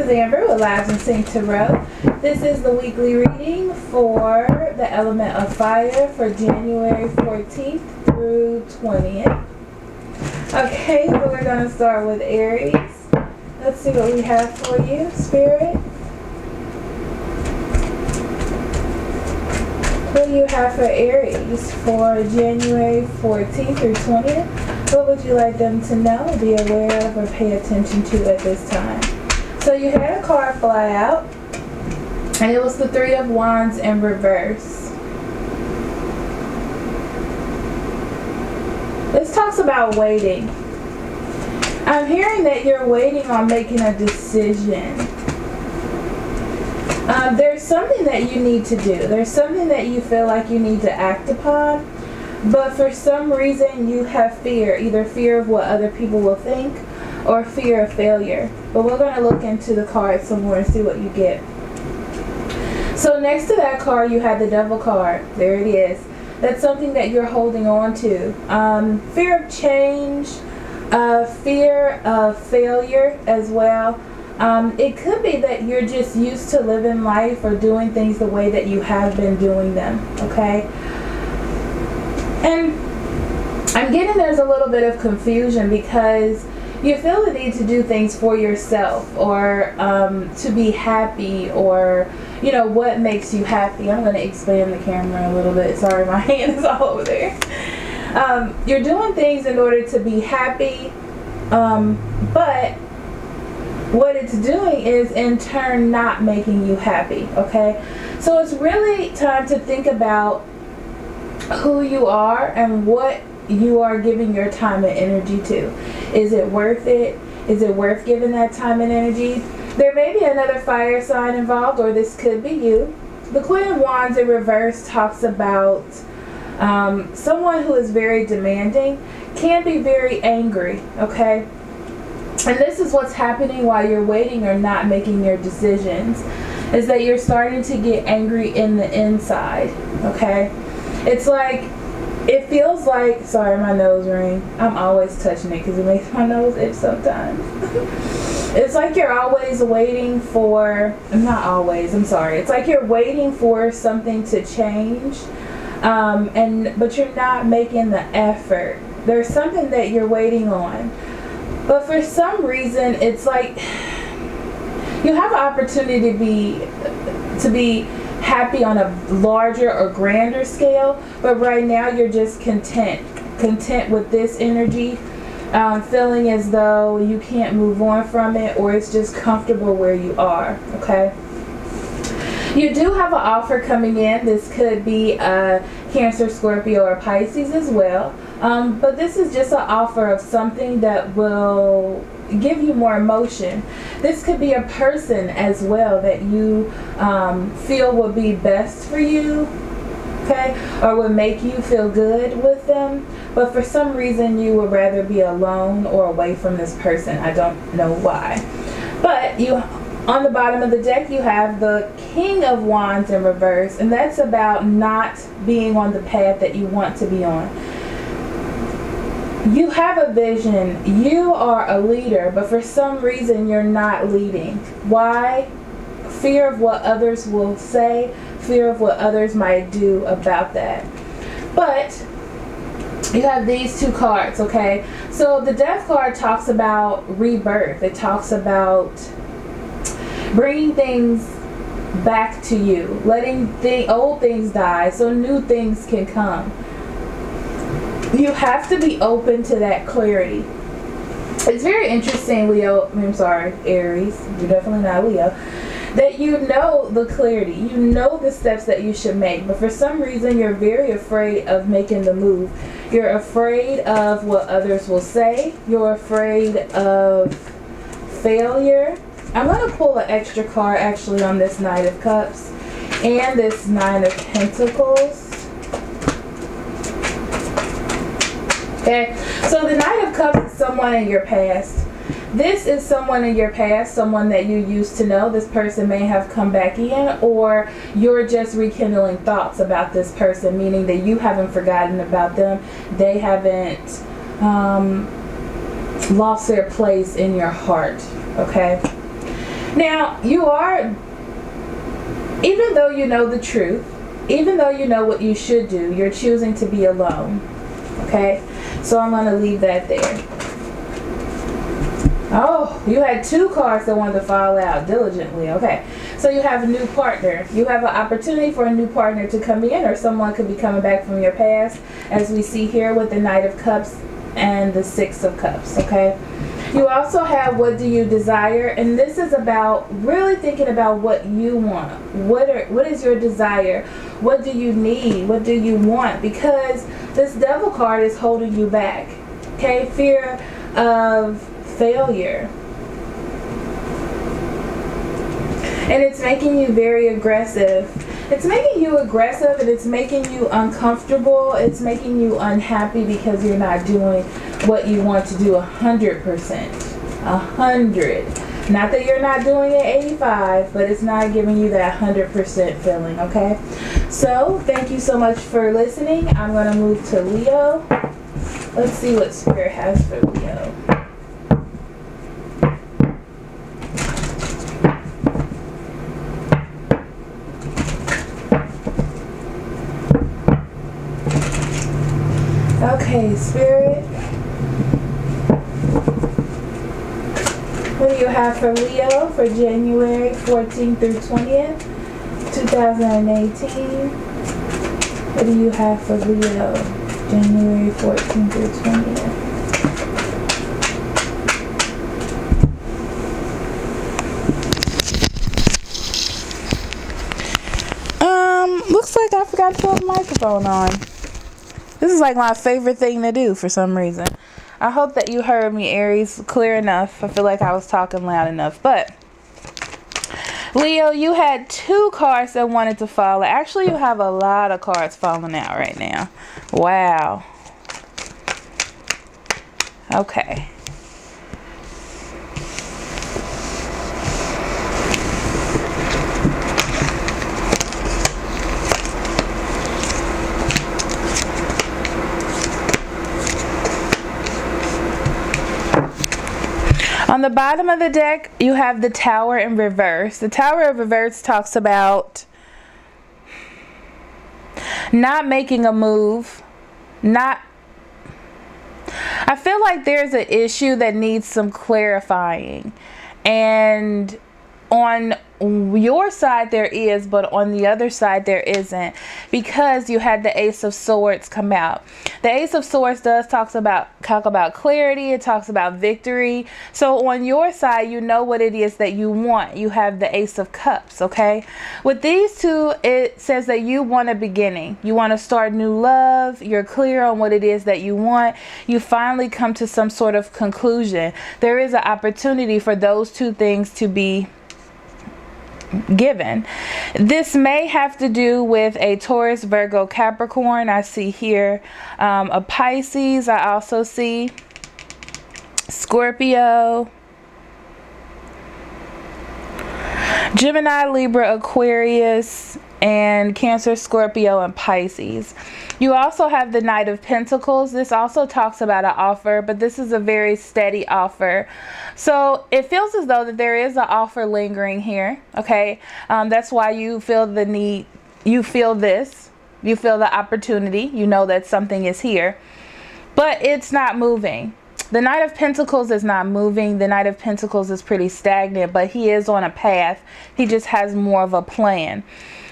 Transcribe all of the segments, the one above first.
is Amber with Lives in Sync Tarot. This is the weekly reading for the element of fire for January 14th through 20th. Okay, so we're going to start with Aries. Let's see what we have for you, Spirit. What do you have for Aries for January 14th through 20th? What would you like them to know, be aware of, or pay attention to at this time? So you had a card fly out, and it was the Three of Wands in reverse. This talks about waiting. I'm hearing that you're waiting on making a decision. There's something that you need to do. There's something that you feel like you need to act upon, but for some reason you have fear, either fear of what other people will think or fear of failure. But we're going to look into the cards some more and see what you get. So next to that card you have the Devil card. There it is. That's something that you're holding on to. Fear of change, fear of failure as well. It could be that you're just used to living life or doing things the way that you have been doing them, okay? And I'm getting there's a little bit of confusion because you feel the need to do things for yourself or to be happy, or you know what makes you happy. I'm going to expand the camera a little bit. Sorry, my hand is all over there. You're doing things in order to be happy, but what it's doing is in turn not making you happy, okay? So it's really time to think about who you are and what you are giving your time and energy to. Is it worth it? Is it worth giving that time and energy? There may be another fire sign involved, or this could be you. The Queen of Wands in reverse talks about someone who is very demanding, can be very angry, okay? And this is what's happening while you're waiting or not making your decisions, is that you're starting to get angry in the inside, okay? It's like, it feels like, sorry, my nose ring. I'm always touching it because it makes my nose itch sometimes. It's like you're always waiting for, not always, I'm sorry. It's like you're waiting for something to change, but you're not making the effort. There's something that you're waiting on. But for some reason, it's like you have an opportunity to be happy on a larger or grander scale, but right now you're just content with this energy, feeling as though you can't move on from it, or it's just comfortable where you are, okay? You do have an offer coming in. This could be a Cancer, Scorpio, or Pisces as well. But this is just an offer of something that will give you more emotion. This could be a person as well that you feel will be best for you, okay, or would make you feel good with them. But for some reason you would rather be alone or away from this person. I don't know why. But you, on the bottom of the deck, you have the King of Wands in reverse, and that's about not being on the path that you want to be on. You have a vision, you are a leader, but for some reason you're not leading. Why? Fear of what others will say, fear of what others might do about that. But you have these two cards, okay? So the Death card talks about rebirth. It talks about bringing things back to you, letting old things die so new things can come. You have to be open to that clarity. It's very interesting, Aries, you're definitely not Leo, that you know the clarity, you know the steps that you should make, but for some reason you're very afraid of making the move. You're afraid of what others will say. You're afraid of failure. I'm going to pull an extra card actually on this Knight of Cups and this Nine of Pentacles. Okay, so the Knight of Cups is someone in your past. This is someone in your past, someone that you used to know. This person may have come back in, or you're just rekindling thoughts about this person, meaning that you haven't forgotten about them. They haven't lost their place in your heart, okay? Now, you are, even though you know the truth, even though you know what you should do, you're choosing to be alone. Okay? So I'm going to leave that there. Oh, you had 2 cards that wanted to fall out diligently. Okay. So you have a new partner. You have an opportunity for a new partner to come in, or someone could be coming back from your past, as we see here with the Knight of Cups and the 6 of Cups. Okay. You also have what do you desire, and this is about really thinking about what you want. What is your desire? What do you need? What do you want? Because this Devil card is holding you back. Okay, fear of failure. And it's making you very aggressive. It's making you aggressive, and it's making you uncomfortable. It's making you unhappy because you're not doing what you want to do 100%. 100. Not that you're not doing it 85, but it's not giving you that 100% feeling, okay? So, thank you so much for listening. I'm going to move to Leo. Let's see what Spirit has for Leo. Okay, Spirit. What do you have for Leo for January 14th through 20th, 2018? What do you have for Leo, January 14th through 20th? Looks like I forgot to put the microphone on. This is like my favorite thing to do for some reason. I hope that you heard me, Aries, clear enough. I feel like I was talking loud enough. But, Leo, you had 2 cards that wanted to fall. Actually, you have a lot of cards falling out right now. Wow. Okay. On the bottom of the deck, you have the Tower in reverse. The Tower in reverse talks about not making a move. I feel like there's an issue that needs some clarifying. And on your side there is, but on the other side there isn't, because you had the Ace of Swords come out. The Ace of Swords does talk about clarity. It talks about victory. So on your side, you know what it is that you want. You have the Ace of Cups, okay? With these 2, it says that you want a beginning. You want to start new love. You're clear on what it is that you want. You finally come to some sort of conclusion. There is an opportunity for those 2 things to be given. This may have to do with a Taurus, Virgo, Capricorn. I see here a Pisces. I also see Scorpio, Gemini, Libra, Aquarius, and Cancer, Scorpio, and Pisces. You also have the Knight of Pentacles. This also talks about an offer, but this is a very steady offer. So it feels as though that there is an offer lingering here, okay? That's why you feel the need, you feel this, you feel the opportunity, you know that something is here, but it's not moving. The Knight of Pentacles is not moving. The Knight of Pentacles is pretty stagnant, but he is on a path. He just has more of a plan.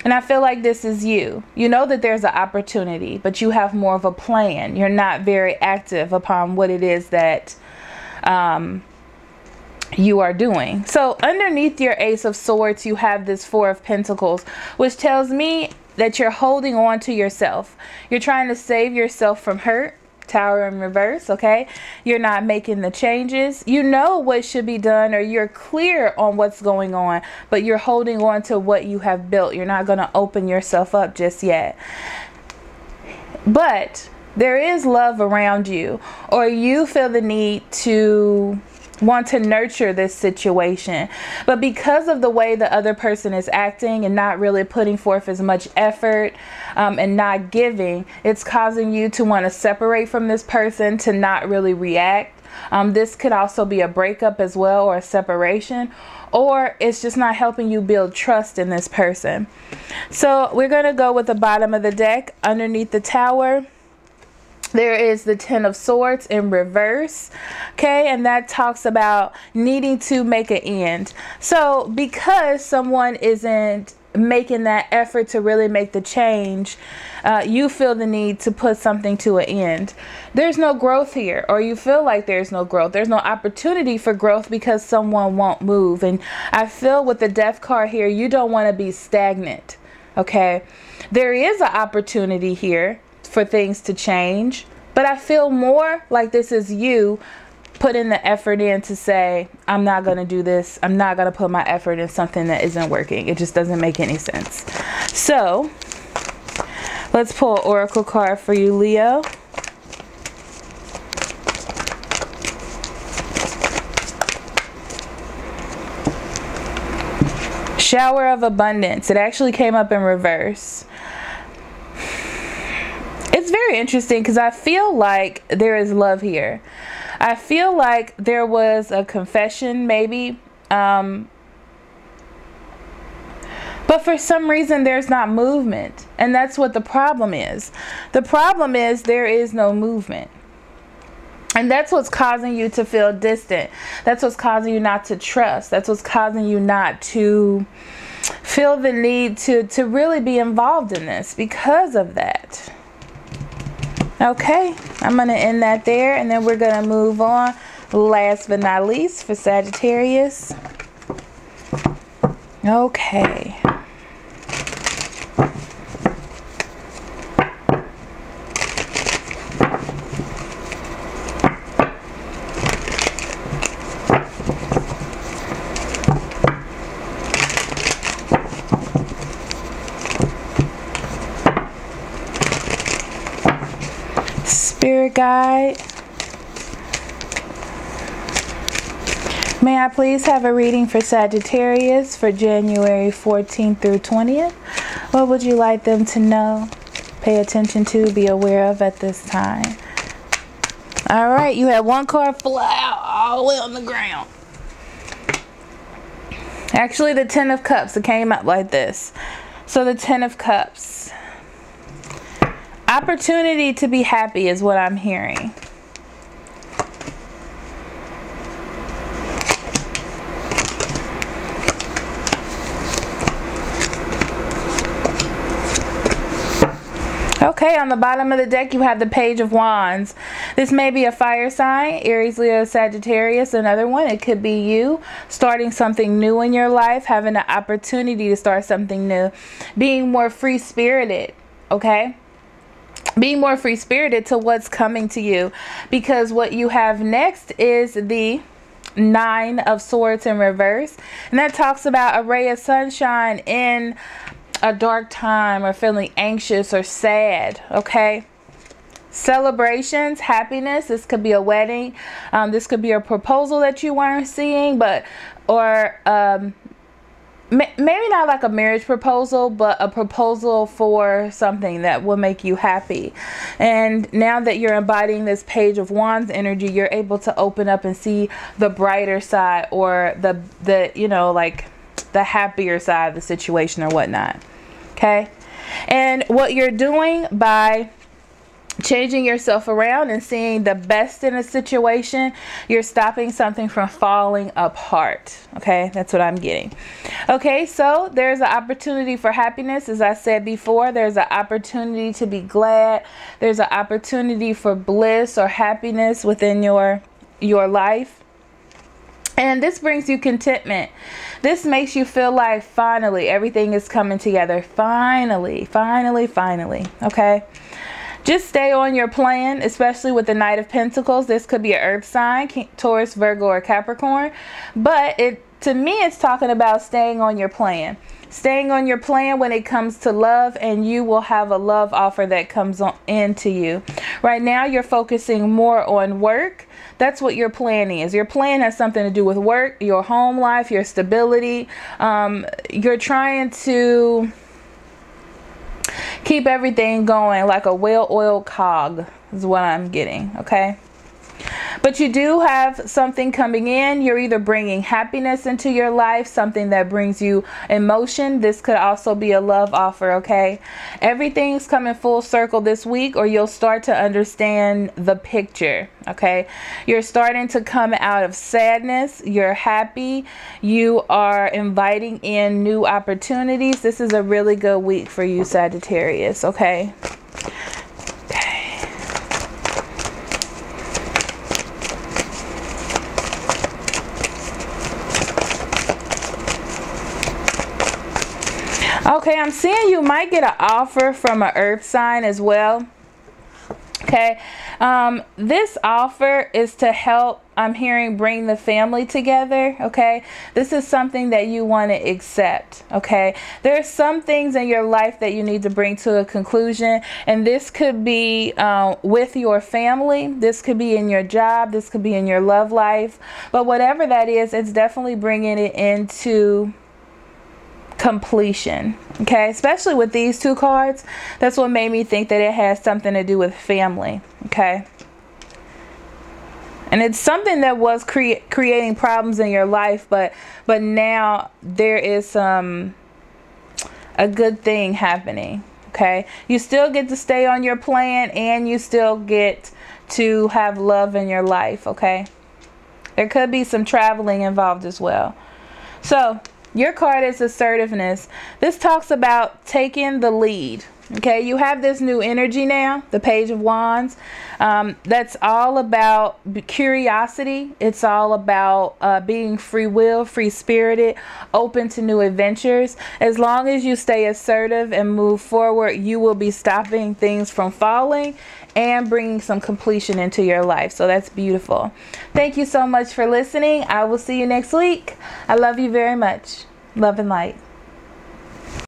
And I feel like this is you. You know that there's an opportunity, but you have more of a plan. You're not very active upon what it is that you are doing. So underneath your Ace of Swords, you have this 4 of Pentacles, which tells me that you're holding on to yourself. You're trying to save yourself from hurt. Tower in reverse, okay? You're not making the changes. You know what should be done, or you're clear on what's going on, but you're holding on to what you have built. You're not going to open yourself up just yet. But there is love around you, or you feel the need to want to nurture this situation, but because of the way the other person is acting and not really putting forth as much effort and not giving, it's causing you to want to separate from this person, to not really react. This could also be a breakup as well, or a separation, or it's just not helping you build trust in this person. So we're going to go with the bottom of the deck. Underneath the Tower, there is the Ten of Swords in reverse. Okay, and that talks about needing to make an end. So because someone isn't making that effort to really make the change, you feel the need to put something to an end. There's no growth here, or you feel like there's no growth. There's no opportunity for growth because someone won't move. And I feel with the Death card here, you don't want to be stagnant. Okay, there is an opportunity here for things to change, but I feel more like this is you putting the effort in to say, I'm not going to do this. I'm not going to put my effort in something that isn't working. It just doesn't make any sense. So let's pull an oracle card for you, Leo. Shower of abundance. It actually came up in reverse. It's very interesting because I feel like there is love here. I feel like there was a confession maybe, but for some reason there's not movement, and that's what the problem is. The problem is there is no movement, and that's what's causing you to feel distant. That's what's causing you not to trust. That's what's causing you not to feel the need to really be involved in this because of that. Okay, I'm going to end that there, and then we're going to move on. Last but not least, for Sagittarius. Okay. Spirit guide, may I please have a reading for Sagittarius for January 14th through 20th? What would you like them to know, pay attention to, be aware of at this time? All right, you had one card fly out all the way on the ground. Actually, the Ten of Cups, it came up like this. So the Ten of Cups. Opportunity to be happy is what I'm hearing. Okay, on the bottom of the deck you have the Page of Wands. This may be a fire sign, Aries, Leo, Sagittarius, another one. It could be you starting something new in your life, having the opportunity to start something new, being more free-spirited, okay? Being more free-spirited to what's coming to you, because what you have next is the Nine of Swords in reverse, and that talks about a ray of sunshine in a dark time, or feeling anxious or sad. Okay, celebrations, happiness. This could be a wedding, this could be a proposal that you weren't seeing, but or maybe not like a marriage proposal, but a proposal for something that will make you happy. And now that you're embodying this Page of Wands energy, you're able to open up and see the brighter side, or the you know, like the happier side of the situation or whatnot. Okay, and what you're doing by changing yourself around and seeing the best in a situation, you're stopping something from falling apart. Okay, that's what I'm getting. Okay, so there's an opportunity for happiness. As I said before, there's an opportunity to be glad. There's an opportunity for bliss or happiness within your life. And this brings you contentment. This makes you feel like finally everything is coming together. Finally, finally, finally. Okay. Just stay on your plan, especially with the Knight of Pentacles. This could be an earth sign, Taurus, Virgo, or Capricorn. But to me, it's talking about staying on your plan. Staying on your plan when it comes to love, and you will have a love offer that comes into you. Right now, you're focusing more on work. That's what your plan is. Your plan has something to do with work, your home life, your stability. You're trying to keep everything going like a well-oiled cog is what I'm getting. Okay, But you do have something coming in. You're either bringing happiness into your life, something that brings you emotion. This could also be a love offer, okay? Everything's coming full circle this week, or you'll start to understand the picture, okay? You're starting to come out of sadness. You're happy. You are inviting in new opportunities. This is a really good week for you, Sagittarius, okay? Okay, I'm seeing you might get an offer from an earth sign as well. Okay, this offer is to help, I'm hearing, bring the family together. Okay, this is something that you want to accept. Okay, there's some things in your life that you need to bring to a conclusion, and this could be with your family, this could be in your job, this could be in your love life, but whatever that is, it's definitely bringing it into completion. Okay, especially with these two cards, that's what made me think that it has something to do with family. Okay, and it's something that was creating problems in your life, but now there is a good thing happening. Okay, you still get to stay on your plan, and you still get to have love in your life. Okay, there could be some traveling involved as well. So your card is assertiveness. This talks about taking the lead. Okay, you have this new energy now, the Page of Wands. That's all about curiosity. It's all about being free will, free spirited, open to new adventures. As long as you stay assertive and move forward, you will be stopping things from falling and bringing some completion into your life. So that's beautiful. Thank you so much for listening. I will see you next week. I love you very much. Love and light.